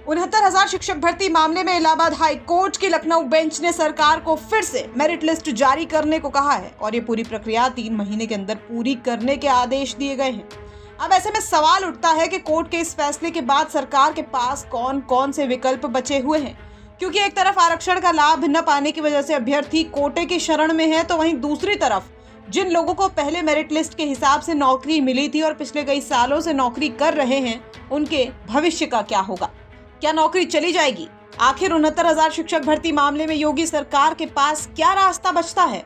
69,000 शिक्षक भर्ती मामले में इलाहाबाद हाई कोर्ट की लखनऊ बेंच ने सरकार को फिर से मेरिट लिस्ट जारी करने को कहा है और ये पूरी प्रक्रिया 3 महीने के अंदर पूरी करने के आदेश दिए गए हैं। अब ऐसे में सवाल उठता है कि कोर्ट के इस फैसले के बाद सरकार के पास कौन कौन से विकल्प बचे हुए हैं, क्योंकि एक तरफ आरक्षण का लाभ न पाने की वजह से अभ्यर्थी कोटे की शरण में है, तो वहीं दूसरी तरफ जिन लोगों को पहले मेरिट लिस्ट के हिसाब से नौकरी मिली थी और पिछले कई सालों से नौकरी कर रहे हैं, उनके भविष्य का क्या होगा? क्या नौकरी चली जाएगी? आखिर 69,000 शिक्षक भर्ती मामले में योगी सरकार के पास क्या रास्ता बचता है?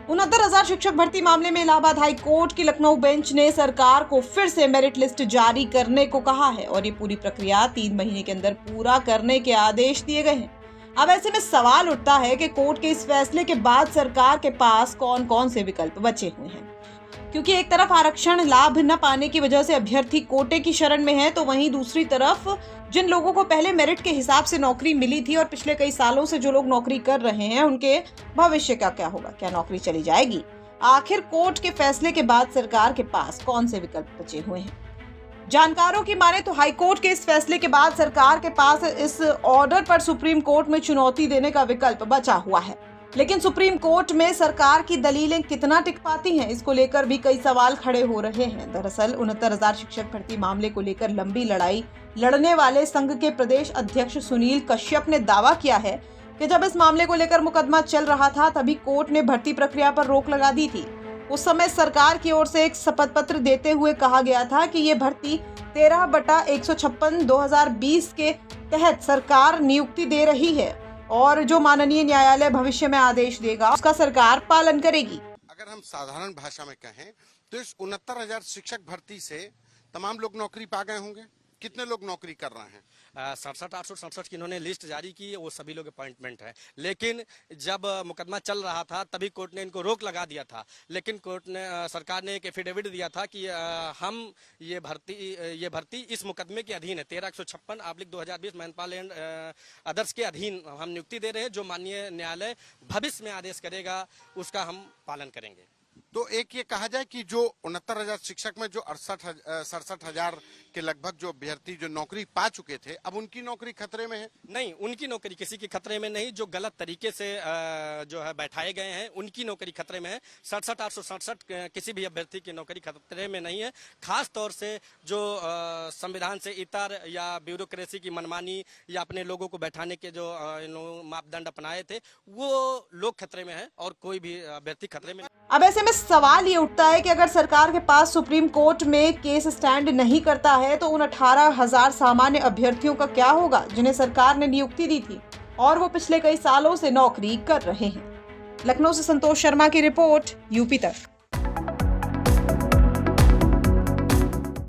69,000 शिक्षक भर्ती मामले में इलाहाबाद हाई कोर्ट की लखनऊ बेंच ने सरकार को फिर से मेरिट लिस्ट जारी करने को कहा है और ये पूरी प्रक्रिया 3 महीने के अंदर पूरा करने के आदेश दिए गए हैं। अब ऐसे में सवाल उठता है कि कोर्ट के इस फैसले के बाद सरकार के पास कौन कौन से विकल्प बचे हुए हैं, क्योंकि एक तरफ आरक्षण लाभ न पाने की वजह से अभ्यर्थी कोटे की शरण में है, तो वहीं दूसरी तरफ जिन लोगों को पहले मेरिट के हिसाब से नौकरी मिली थी और पिछले कई सालों से जो लोग नौकरी कर रहे हैं, उनके भविष्य का क्या होगा? क्या नौकरी चली जाएगी? आखिर कोर्ट के फैसले के बाद सरकार के पास कौन से विकल्प बचे हुए हैं? जानकारों की माने तो हाईकोर्ट के इस फैसले के बाद सरकार के पास इस ऑर्डर पर सुप्रीम कोर्ट में चुनौती देने का विकल्प बचा हुआ है, लेकिन सुप्रीम कोर्ट में सरकार की दलीलें कितना टिक पाती हैं, इसको लेकर भी कई सवाल खड़े हो रहे हैं। दरअसल 69,000 शिक्षक भर्ती मामले को लेकर लंबी लड़ाई लड़ने वाले संघ के प्रदेश अध्यक्ष सुनील कश्यप ने दावा किया है कि जब इस मामले को लेकर मुकदमा चल रहा था, तभी कोर्ट ने भर्ती प्रक्रिया पर रोक लगा दी थी। उस समय सरकार की ओर से एक शपथ पत्र देते हुए कहा गया था कि ये भर्ती 13/156 2020 के तहत सरकार नियुक्ति दे रही है और जो माननीय न्यायालय भविष्य में आदेश देगा उसका सरकार पालन करेगी। अगर हम साधारण भाषा में कहें तो इस 69,000 शिक्षक भर्ती से तमाम लोग नौकरी पा गए होंगे। कितने लोग नौकरी कर रहे हैं? 67,867 की इन्होंने लिस्ट जारी की, वो सभी लोग अपॉइंटमेंट है। लेकिन जब मुकदमा चल रहा था तभी कोर्ट ने इनको रोक लगा दिया था, लेकिन कोर्ट ने सरकार ने एक एफिडेविट दिया था कि हम ये भर्ती इस मुकदमे के अधीन है, 13/156/2020 मैनपाल एंड अदर्स के अधीन हम नियुक्ति दे रहे हैं। जो माननीय न्यायालय भविष्य में आदेश करेगा उसका हम पालन करेंगे। तो एक ये कहा जाए कि जो 69,000 शिक्षक में जो 67,000 के लगभग जो अभ्यर्थी जो नौकरी पा चुके थे, अब उनकी नौकरी खतरे में है? नहीं, उनकी नौकरी किसी की खतरे में नहीं। जो गलत तरीके से जो है बैठाए गए हैं उनकी नौकरी खतरे में है। 67,867 किसी भी अभ्यर्थी की नौकरी खतरे में नहीं है। खास तौर से जो संविधान से इतर या ब्यूरोक्रेसी की मनमानी या अपने लोगों को बैठाने के जो मापदंड अपनाए थे, वो लोग खतरे में है और कोई भी अभ्यर्थी खतरे में नहीं। अब ऐसे में सवाल ये उठता है कि अगर सरकार के पास सुप्रीम कोर्ट में केस स्टैंड नहीं करता है, तो उन 18,000 सामान्य अभ्यर्थियों का क्या होगा जिन्हें सरकार ने नियुक्ति दी थी और वो पिछले कई सालों से नौकरी कर रहे हैं। लखनऊ से संतोष शर्मा की रिपोर्ट, यूपी तक।